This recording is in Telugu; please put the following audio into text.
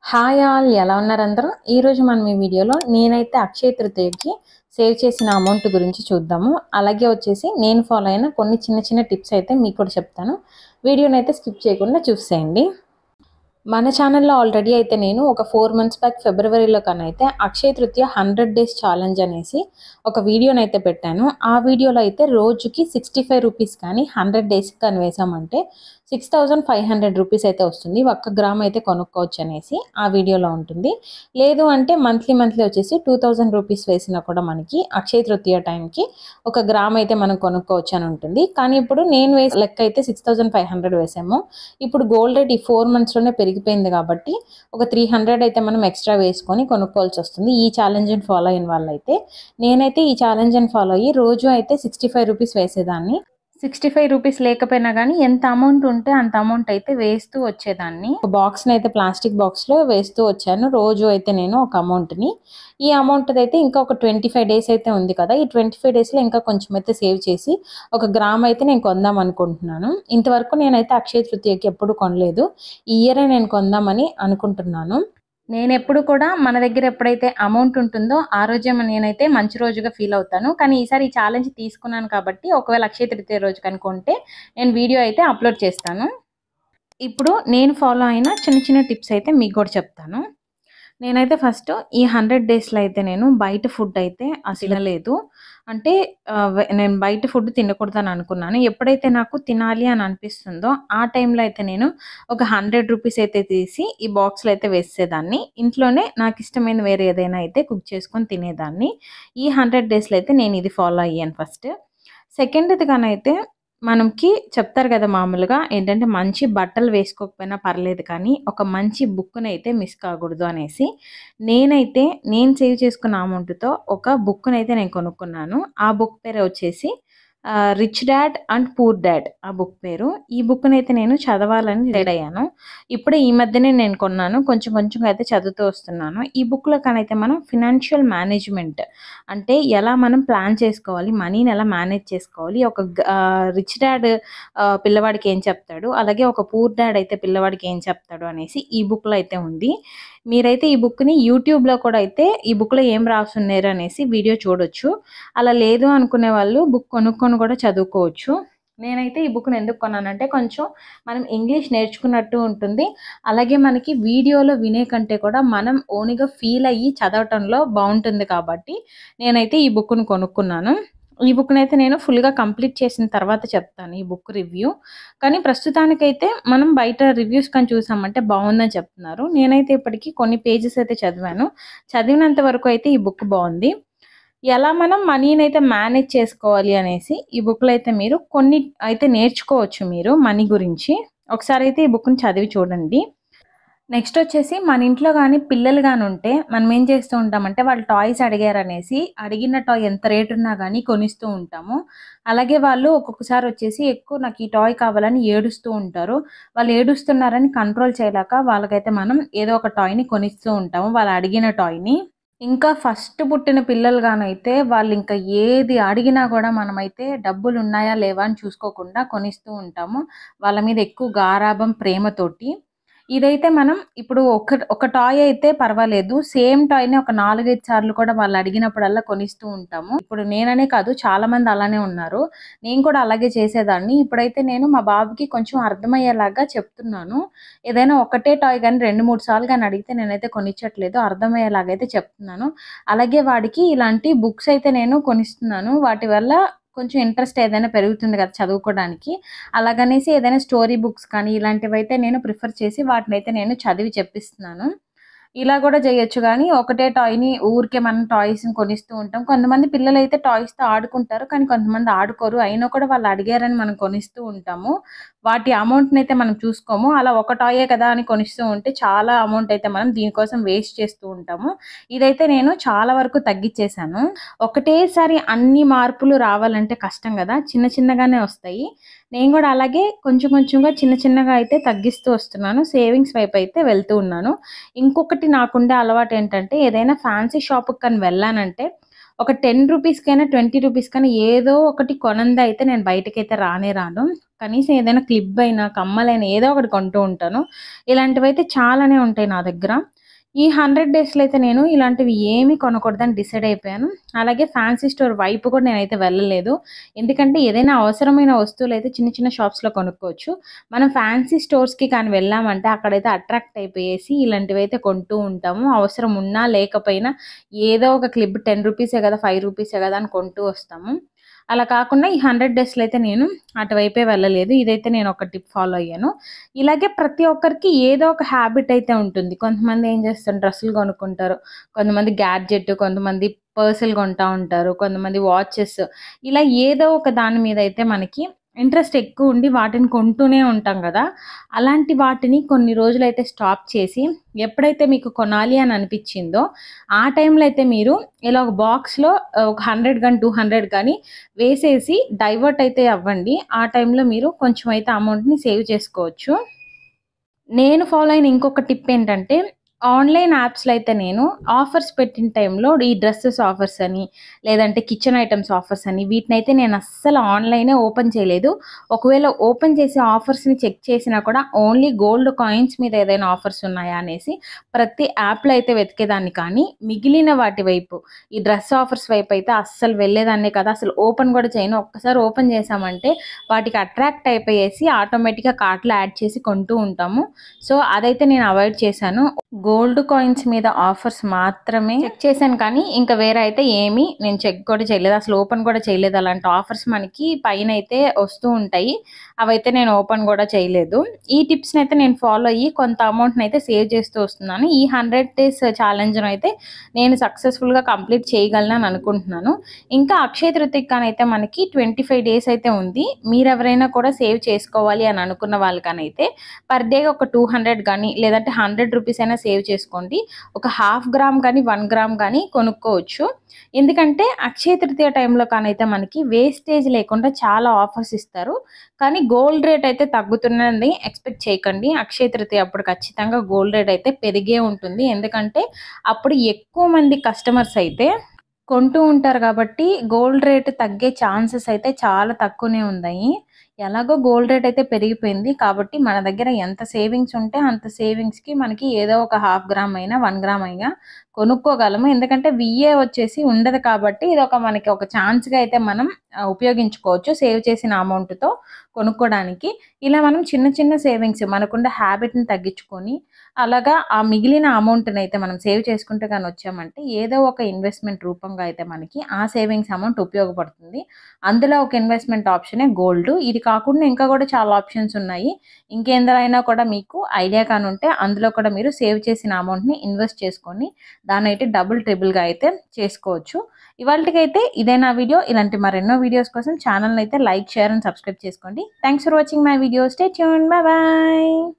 హాయ్ ఆల్, ఎలా ఉన్నారు అందరూ? ఈరోజు మనం ఈ వీడియోలో నేనైతే అక్షయ తృతీయకి సేవ్ చేసిన అమౌంట్ గురించి చూద్దాము. అలాగే వచ్చేసి నేను ఫాలో అయిన కొన్ని చిన్న చిన్న టిప్స్ అయితే మీకు కూడా చెప్తాను. వీడియోని అయితే స్కిప్ చేయకుండా చూసేయండి. మన ఛానల్లో ఆల్రెడీ అయితే నేను ఒక 4 మంత్స్ బ్యాక్ ఫిబ్రవరిలో కనైతే అక్షయ తృతీయ 100 డేస్ ఛాలెంజ్ అనేసి ఒక వీడియోని అయితే పెట్టాను. ఆ వీడియోలో అయితే రోజుకి 65 రూపీస్ కానీ 100 డేస్కి కానీ వేసామంటే 6500 రూపీస్ అయితే వస్తుంది. 1 గ్రామ్ అయితే కొనుక్కోవచ్చు అనేసి ఆ వీడియోలో ఉంటుంది. లేదు అంటే మంత్లీ వచ్చేసి 2000 రూపీస్ వేసినా కూడా మనకి అక్షయ తృతీయ టైంకి 1 గ్రామ్ అయితే మనం కొనుక్కోవచ్చు అని ఉంటుంది. కానీ ఇప్పుడు నేను వేసే లెక్క అయితే 6500 వేసాము. ఇప్పుడు గోల్డ్ రేట్ ఈ 4 మంత్స్లోనే పెరిగిపోయింది కాబట్టి ఒక 300 అయితే మనం ఎక్స్ట్రా వేసుకొని కొనుక్కోవాల్సి వస్తుంది. ఈ ఛాలెంజ్ని ఫాలో అయిన వాళ్ళైతే నేనైతే ఈ ఛాలెంజ్ని ఫాలో అయ్యి రోజు అయితే 65 రూపీస్ వేసేదాన్ని. 65 రూపీస్ లేకపోయినా కానీ ఎంత అమౌంట్ ఉంటే అంత అమౌంట్ అయితే వేస్తూ వచ్చేదాన్ని. ఒక బాక్స్ని అయితే ప్లాస్టిక్ బాక్స్లో వేస్తూ వచ్చాను. రోజు అయితే నేను ఒక అమౌంట్ని, ఈ అమౌంట్ అయితే ఇంకా ఒక 25 డేస్ అయితే ఉంది కదా, ఈ 25 డేస్లో ఇంకా కొంచెం అయితే సేవ్ చేసి 1 గ్రామ్ అయితే నేను కొందాం అనుకుంటున్నాను. ఇంతవరకు నేనైతే అక్షయ తృతీయకి ఎప్పుడు కొనలేదు. ఈ ఇయరే నేను కొందామని అనుకుంటున్నాను. నేను ఎప్పుడు కూడా మన దగ్గర ఎప్పుడైతే అమౌంట్ ఉంటుందో ఆ రోజే నేనైతే మంచి రోజుగా ఫీల్ అవుతాను. కానీ ఈసారి ఈ ఛాలెంజ్ తీసుకున్నాను కాబట్టి ఒకవేళ అక్షయ తృతీయ రోజు కనుకుంటే నేను వీడియో అయితే అప్లోడ్ చేస్తాను. ఇప్పుడు నేను ఫాలో అయిన చిన్న చిన్న టిప్స్ అయితే మీకు కూడా చెప్తాను. నేనైతే ఫస్ట్ ఈ 100 డేస్లో అయితే నేను బయట ఫుడ్ అయితే అసలు తినలేదు. అంటే నేను బయట ఫుడ్ తినకూడదని అనుకున్నాను. ఎప్పుడైతే నాకు తినాలి అని అనిపిస్తుందో ఆ టైంలో అయితే నేను ఒక 100 రూపీస్ అయితే తీసి ఈ బాక్స్లో అయితే వేసేదాన్ని. ఇంట్లోనే నాకు ఇష్టమైన వేరే ఏదైనా అయితే కుక్ చేసుకొని తినేదాన్ని. ఈ 100 డేస్లో అయితే నేను ఇది ఫాలో అయ్యాను ఫస్ట్. సెకండ్ది కానైతే మనకి చెప్తారు కదా, మామూలుగా ఏంటంటే మంచి బట్టలు వేసుకోకపోయినా పర్లేదు కానీ ఒక మంచి బుక్ని అయితే మిస్ కాకూడదు అనేసి నేనైతే నేను సేవ్ చేసుకున్న అమౌంట్తో ఒక బుక్ని అయితే నేను కొనుక్కున్నాను. ఆ బుక్ పేరు వచ్చేసి rich dad and poor dad ఆ బుక్ పేరు. ఈ బుక్ని అయితే నేను చదవాలని డిసైడ్ అయ్యాను. ఇప్పుడే ఈ మధ్యనే నేను కొన్నాను. కొంచెం అయితే చదువుతూ వస్తున్నాను. ఈ బుక్లో కానైతే మనం ఫినాన్షియల్ మేనేజ్మెంట్ అంటే ఎలా మనం ప్లాన్ చేసుకోవాలి, మనీని ఎలా మేనేజ్ చేసుకోవాలి, ఒక రిచ్ డాడ్ పిల్లవాడికి ఏం చెప్తాడు, అలాగే ఒక పూర్ డాడ్ అయితే పిల్లవాడికి ఏం చెప్తాడు అనేసి ఈ బుక్లో అయితే ఉంది. మీరైతే ఈ బుక్ని యూట్యూబ్లో కూడా అయితే ఈ బుక్లో ఏం రాసున్నారు అనేసి వీడియో చూడొచ్చు. అలా లేదు అనుకునే వాళ్ళు బుక్ కొనుక్కొని కూడా చదువుకోవచ్చు. నేనైతే ఈ బుక్ని ఎందుకు కొన్నానంటే కొంచెం మనం ఇంగ్లీష్ నేర్చుకున్నట్టు ఉంటుంది. అలాగే మనకి వీడియోలో వినే కంటే కూడా మనం ఓన్గా ఫీల్ అయ్యి చదవటంలో బాగుంటుంది కాబట్టి నేనైతే ఈ బుక్ని కొనుక్కున్నాను. ఈ బుక్ని అయితే నేను ఫుల్గా కంప్లీట్ చేసిన తర్వాత చెప్తాను ఈ బుక్ రివ్యూ. కానీ ప్రస్తుతానికైతే మనం బయట రివ్యూస్ కానీ చూసామంటే బాగుందని చెప్తున్నారు. నేనైతే ఇప్పటికీ కొన్ని పేజెస్ అయితే చదివాను. చదివినంత వరకు అయితే ఈ బుక్ బాగుంది. ఎలా మనం మనీని అయితే మేనేజ్ చేసుకోవాలి అనేసి ఈ బుక్లో అయితే మీరు కొన్ని అయితే నేర్చుకోవచ్చు మీరు మనీ గురించి. ఒకసారి అయితే ఈ బుక్ని చదివి చూడండి. నెక్స్ట్ వచ్చేసి మన ఇంట్లో కానీ పిల్లలు కానీ ఉంటే మనం ఏం చేస్తూ ఉంటామంటే వాళ్ళు టాయ్స్ అడిగారనేసి అడిగిన టాయ్ ఎంత రేట్ ఉన్నా కానీ కొనిస్తూ ఉంటాము. అలాగే వాళ్ళు ఒక్కొక్కసారి వచ్చేసి ఎక్కువ నాకు ఈ టాయ్ కావాలని ఏడుస్తూ ఉంటారు. వాళ్ళు ఏడుస్తున్నారని కంట్రోల్ చేయలేక వాళ్ళకైతే మనం ఏదో ఒక టాయ్ని కొనిస్తూ ఉంటాము, వాళ్ళు అడిగిన టాయ్ని. ఇంకా ఫస్ట్ పుట్టిన పిల్లలు గానైతే వాళ్ళు ఇంకా ఏది అడిగినా కూడా మనమైతే డబ్బులు ఉన్నాయా లేవా అని చూసుకోకుండా కొనిస్తూ ఉంటాము, వాళ్ళ మీద ఎక్కువ గారాబం ప్రేమతోటి. ఇదైతే మనం ఇప్పుడు ఒక టాయ్ అయితే పర్వాలేదు, సేమ్ టాయ్ని ఒక 4-5 సార్లు కూడా వాళ్ళు అడిగినప్పుడల్లా కొనిస్తూ ఉంటాము. ఇప్పుడు నేననే కాదు చాలా మంది అలానే ఉన్నారు. నేను కూడా అలాగే చేసేదాన్ని. ఇప్పుడైతే నేను మా బాబుకి కొంచెం అర్థమయ్యేలాగా చెప్తున్నాను. ఏదైనా ఒకటే టాయ్ కానీ 2-3 సార్లు కానీ అడిగితే నేనైతే కొనిచ్చట్లేదు, అర్థమయ్యేలాగా అయితే చెప్తున్నాను. అలాగే వాడికి ఇలాంటి బుక్స్ అయితే నేను కొనిస్తున్నాను. వాటి వల్ల కొంచెం ఇంట్రెస్ట్ ఏదైనా పెరుగుతుంది కదా చదువుకోవడానికి. అలాగనేసి ఏదైనా స్టోరీ బుక్స్ కానీ ఇలాంటివైతే నేను ప్రిఫర్ చేసి వాటినైతే నేను చదివి చెప్పిస్తున్నాను. ఇలా కూడా చేయొచ్చు కానీ ఒకటే టాయ్ని ఊరికే మనం టాయ్స్ని కొనిస్తూ ఉంటాం. కొంతమంది పిల్లలు అయితే టాయ్స్తో ఆడుకుంటారు, కానీ కొంతమంది ఆడుకోరు. అయినా కూడా వాళ్ళు అడిగారని మనం కొనిస్తూ ఉంటాము. వాటి అమౌంట్ని అయితే మనం చూసుకోము. అలా ఒక టాయే కదా అని కొనిస్తూ ఉంటే చాలా అమౌంట్ అయితే మనం దీనికోసం వేస్ట్ చేస్తూ ఉంటాము. ఇదైతే నేను చాలా వరకు తగ్గించేశాను. ఒకటేసారి అన్ని మార్పులు రావాలంటే కష్టం కదా, చిన్నగానే వస్తాయి. నేను కూడా అలాగే కొంచెంగా చిన్నగా అయితే తగ్గిస్తూ వస్తున్నాను. సేవింగ్స్ వైపు అయితే వెళ్తూ ఉన్నాను. ఇంకొకటి నాకుండే అలవాటు ఏంటంటే ఏదైనా ఫ్యాన్సీ షాప్కి కానీ వెళ్ళానంటే ఒక 10 రూపీస్‌కైనా, 20 రూపీస్‌కైనా ఏదో ఒకటి కొనంది అయితే నేను బయటకైతే రానే రాను. కనీసం ఏదైనా క్లిప్ అయినా, కమ్మలైనా ఏదో ఒకటి కొంటూ ఉంటాను. ఇలాంటివైతే చాలానే ఉంటాయి నా దగ్గర. ఈ 100 డేస్‌లో అయితే నేను ఇలాంటివి ఏమీ కొనకూడదని డిసైడ్ అయిపోయాను. అలాగే ఫ్యాన్సీ స్టోర్ వైపు కూడా నేనైతే వెళ్ళలేదు. ఎందుకంటే ఏదైనా అవసరమైన వస్తువులైతే చిన్న చిన్న షాప్స్‌లో కొనుక్కోవచ్చు. మనం ఫ్యాన్సీ స్టోర్స్‌కి కానీ వెళ్ళామంటే అక్కడైతే అట్రాక్ట్ అయిపోయేసి ఇలాంటివైతే కొంటూ ఉంటాము. అవసరం ఉన్నా లేకపోయినా ఏదో ఒక క్లిప్ 10 రూపీసే కదా, 5 రూపీసే కదా అని కొంటూ వస్తాము. అలా కాకుండా ఈ 100 డేస్‌లో అయితే నేను అటువైపే వెళ్ళలేదు. ఇదైతే నేను ఒక టిప్ ఫాలో అయ్యాను. ఇలాగే ప్రతి ఒక్కరికి ఏదో ఒక హ్యాబిట్ అయితే ఉంటుంది. కొంతమంది ఏం చేస్తారు, డ్రెస్సులు కొనుక్కుంటారు. కొంతమంది గ్యాడ్జెట్, కొంతమంది పర్సులు కొంటా ఉంటారు. కొంతమంది వాచెస్. ఇలా ఏదో ఒక దాని మీద అయితే మనకి ఇంట్రెస్ట్ ఎక్కువ ఉండి వాటిని కొంటూనే ఉంటాం గదా! అలాంటి వాటిని కొన్ని రోజులైతే స్టాప్ చేసి, ఎప్పుడైతే మీకు కొనాలి అని అనిపిచ్చిందో, ఆ టైంలో అయితే మీరు ఇలా ఒక బాక్స్‌లో ఒక 100 గాని, 200 గాని వేసేసి డైవర్ట్ అయితే అవ్వండి. ఆ టైంలో మీరు కొంచెం అయితే అమౌంట్‌ని సేవ్ చేసుకోవచ్చు. నేను ఫాలో అయిన ఇంకొక టిప్ ఏంటంటే, ఆన్‌లైన్ యాప్స్‌లో అయితే నేను ఆఫర్స్ పెట్టిన టైంలో ఈ డ్రెసెస్ ఆఫర్స్ అని, లేదంటే కిచెన్ ఐటెమ్స్ ఆఫర్స్ అని వీటినైతే నేను అస్సలు ఆన్‌లైనే ఓపెన్ చేయలేదు. ఒకవేళ ఓపెన్ చేసి ఆఫర్స్‌ని చెక్ చేసినా కూడా ఓన్లీ గోల్డ్ కాయిన్స్ మీద ఏదైనా ఆఫర్స్ ఉన్నాయా అనేసి ప్రతి యాప్‌లో అయితే వెతికేదాన్ని, కానీ మిగిలిన వాటి వైపు ఈ డ్రెస్ ఆఫర్స్ వైపు అయితే అస్సలు వెళ్ళేదాన్నే కాదు. అసలు ఓపెన్ కూడా చేయను. ఒక్కసారి ఓపెన్ చేశామంటే వాటికి అట్రాక్ట్ అయిపోయేసి ఆటోమేటిక్‌గా కార్ట్‌లో యాడ్ చేసి కొంటూ ఉంటాము. సో, అదైతే నేను అవాయిడ్ చేశాను. గోల్డ్ కాయిన్స్ మీద ఆఫర్స్ మాత్రమే చెక్ చేశాను, కానీ ఇంకా వేరే అయితే ఏమీ నేను చెక్ కూడా చేయలేదు. అసలు ఓపెన్ కూడా చేయలేదు. అలాంటి ఆఫర్స్ మనకి పైనైతే వస్తూ ఉంటాయి. అవైతే నేను ఓపెన్ కూడా చేయలేదు. ఈ టిప్స్‌నైతే నేను ఫాలో అయ్యి కొంత అమౌంట్‌నైతే సేవ్ చేస్తూ వస్తున్నాను. ఈ 100 డేస్ ఛాలెంజ్‌నైతే నేను సక్సెస్‌ఫుల్‌గా కంప్లీట్ చేయగలనని అనుకుంటున్నాను. ఇంకా అక్షయ తృతీయకనైతే మనకి 25 డేస్ అయితే ఉంది. మీరెవరైనా కూడా సేవ్ చేసుకోవాలి అని అనుకున్న వాళ్ళకనైతే పర్ డే ఒక 200 గానీ, లేదంటే 100 రూపీస్ అయినా సేవ్ చేసుకోండి. ఒక హాఫ్ గ్రామ్ గానీ, 1 గ్రామ్ గానీ కొనుక్కోవచ్చు. ఎందుకంటే అక్షయ తృతీయ టైంలో కానైతే మనకి వేస్టేజ్ లేకుండా చాలా ఆఫర్స్ ఇస్తారు. కానీ గోల్డ్ రేట్ అయితే తగ్గుతుందని ఎక్స్‌పెక్ట్ చేయకండి. అక్షయ తృతీయ అప్పుడు ఖచ్చితంగా గోల్డ్ రేట్ అయితే పెరిగే ఉంటుంది. ఎందుకంటే అప్పుడు ఎక్కువ మంది కస్టమర్స్ అయితే కొంటూ ఉంటారు కాబట్టి గోల్డ్ రేట్ తగ్గే ఛాన్సెస్ అయితే చాలా తక్కువనే ఉన్నాయి. ఎలాగో గోల్డ్ రేట్ అయితే పెరిగిపోయింది. కాబట్టి మన దగ్గర ఎంత సేవింగ్స్ ఉంటే అంత సేవింగ్స్‌కి మనకి ఏదో ఒక హాఫ్ గ్రామ్ అయినా, 1 గ్రామ్ అయినా కొనుక్కోగలము. ఎందుకంటే విఏ వచ్చేసి ఉండదు కాబట్టి ఇదొక మనకి ఒక ఛాన్స్‌గా అయితే మనం ఉపయోగించుకోవచ్చు. సేవ్ చేసిన అమౌంట్‌తో కొనుక్కోడానికి. ఇలా మనం చిన్న చిన్న సేవింగ్స్ మనకున్న హ్యాబిట్‌ని తగ్గించుకొని అలాగా ఆ మిగిలిన అమౌంట్‌నైతే మనం సేవ్ చేసుకుంటూ గాని వచ్చామంటే ఏదో ఒక ఇన్వెస్ట్‌మెంట్ రూపంగా అయితే మనకి ఆ సేవింగ్స్ అమౌంట్ ఉపయోగపడుతుంది. అందులో ఒక ఇన్వెస్ట్‌మెంట్ ఆప్షనే గోల్డ్. ఇది కాకుండా ఇంకా కూడా చాలా ఆప్షన్స్ ఉన్నాయి. ఇంకేందులో అయినా కూడా మీకు ఐడియా కానుంటే అందులో కూడా మీరు సేవ్ చేసిన అమౌంట్‌ని ఇన్వెస్ట్ చేసుకొని దాన్నైతే డబుల్, ట్రిపుల్‌గా అయితే చేసుకోవచ్చు. ఇవాల్టికైతే ఇదే నా వీడియో. ఇలాంటి మరెన్నో వీడియోస్ కోసం ఛానల్‌నైతే లైక్, షేర్ అండ్ సబ్స్క్రైబ్ చేసుకోండి. Thanks for watching my video. Stay tuned. By by.